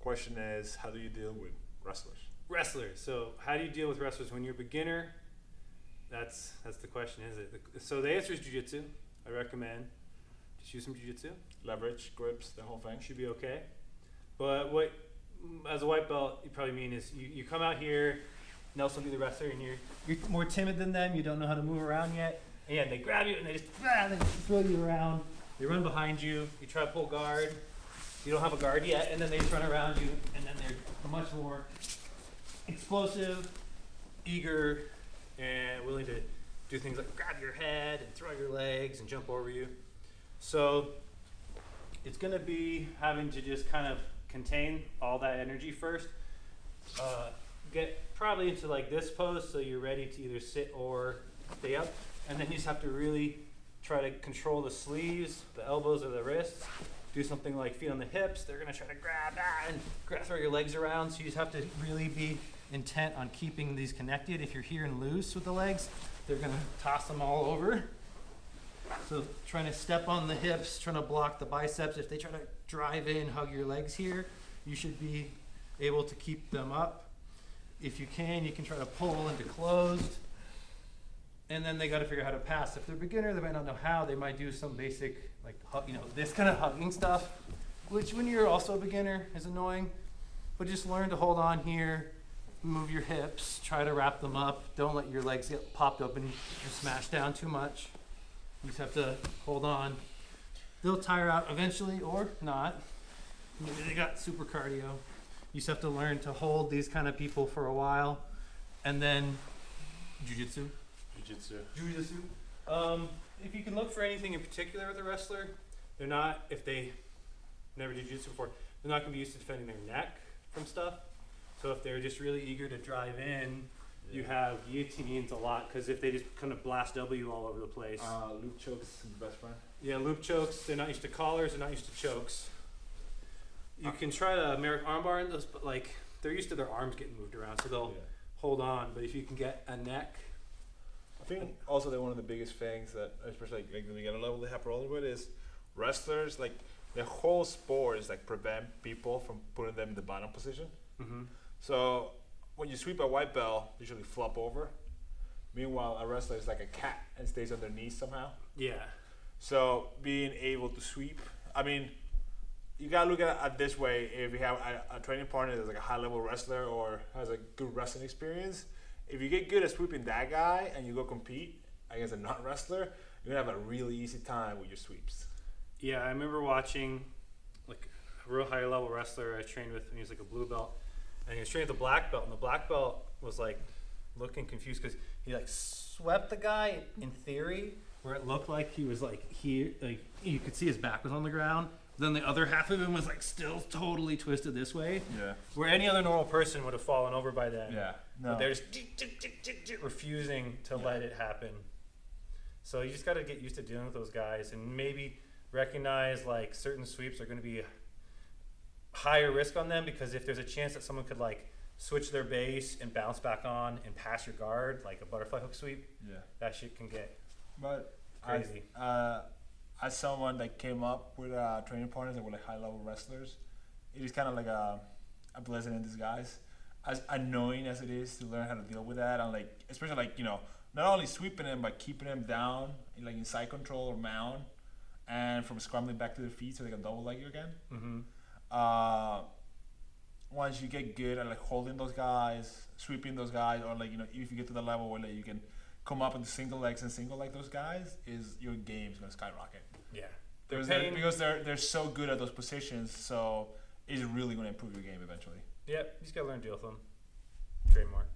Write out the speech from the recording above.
question is, how do you deal with wrestlers? Wrestlers. So how do you deal with wrestlers when you're a beginner? That's the question, is it? So the answer is jiu-jitsu. I recommend just use some jiu-jitsu. Leverage, grips, the whole thing. Should be okay. But what, as a white belt, you probably mean is you come out here, Nelson will be the wrestler, and you're more timid than them. You don't know how to move around yet. And they grab you and they just throw you around. They run behind you. You try to pull guard. You don't have a guard yet, and then they just run around you, and then they're much more explosive, eager, and willing to do things like grab your head and throw your legs and jump over you. So it's going to be having to just kind of contain all that energy first. Get probably into like this pose so you're ready to either sit or stay up. And then you just have to really try to control the sleeves, the elbows, or the wrists. Do something like feet on the hips. They're going to try to grab that and throw your legs around. So you just have to really be intent on keeping these connected. If you're here and loose with the legs, they're going to toss them all over. So trying to step on the hips, trying to block the biceps. If they try to drive in, hug your legs here, you should be able to keep them up. If you can try to pull into closed. And then they got to figure out how to pass. If they're a beginner, they might not know how. They might do some basic, like, this kind of hugging stuff, which when you're also a beginner is annoying. But just learn to hold on here, move your hips, try to wrap them up. Don't let your legs get popped open and smashed down too much. You just have to hold on. They'll tire out eventually or not. Maybe they got super cardio. You just have to learn to hold these kind of people for a while. And then jiu-jitsu. Jiu-jitsu. If you can look for anything in particular with a wrestler, they're not, if they never did jiu-jitsu before, they're not going to be used to defending their neck from stuff. So if they're just really eager to drive in, you have guillotines a lot, because if they just kind of blast W all over the place. Loop chokes is the best friend. Yeah, loop chokes. They're not used to collars. They're not used to chokes. You can try to American armbar in those, but like they're used to their arms getting moved around, so they'll hold on. But if you can get a neck. I think also that one of the biggest things that, especially like the beginner level, they have problems with is wrestlers. Like the whole sport is like prevent people from putting them in the bottom position. Mm-hmm. So when you sweep a white belt, you usually flop over. Meanwhile, a wrestler is like a cat and stays on their knees somehow. Yeah. So being able to sweep, I mean, you gotta look at it this way. If you have a training partner that's like a high-level wrestler or has a good wrestling experience, if you get good at sweeping that guy and you go compete against a non-wrestler, you're gonna have a really easy time with your sweeps. Yeah, I remember watching like a real high-level wrestler I trained with, and he was like a blue belt, and he was training with a black belt, and the black belt was like looking confused because he like swept the guy in theory where it looked like he was like here, like you could see his back was on the ground. Then the other half of him was like still totally twisted this way. Yeah. Where any other normal person would have fallen over by then. Yeah. No. But they're just refusing to let it happen. So you just got to get used to dealing with those guys and maybe recognize like certain sweeps are going to be higher risk on them, because if there's a chance that someone could like switch their base and bounce back on and pass your guard, like a butterfly hook sweep, that shit can get crazy. As someone that came up with training partners that were like high-level wrestlers, it is kind of like a blessing in disguise. As annoying as it is to learn how to deal with that, and like especially like not only sweeping them but keeping them down in like in side control or mount, and from scrambling back to their feet so they can double leg you again. Mm-hmm. Once you get good at like holding those guys, sweeping those guys, or like if you get to the level where like you can come up into single legs and single leg those guys, is your game's gonna skyrocket. Yeah. Because they're so good at those positions, so it's really gonna improve your game eventually. Yeah, you just gotta learn to deal with them. Train more.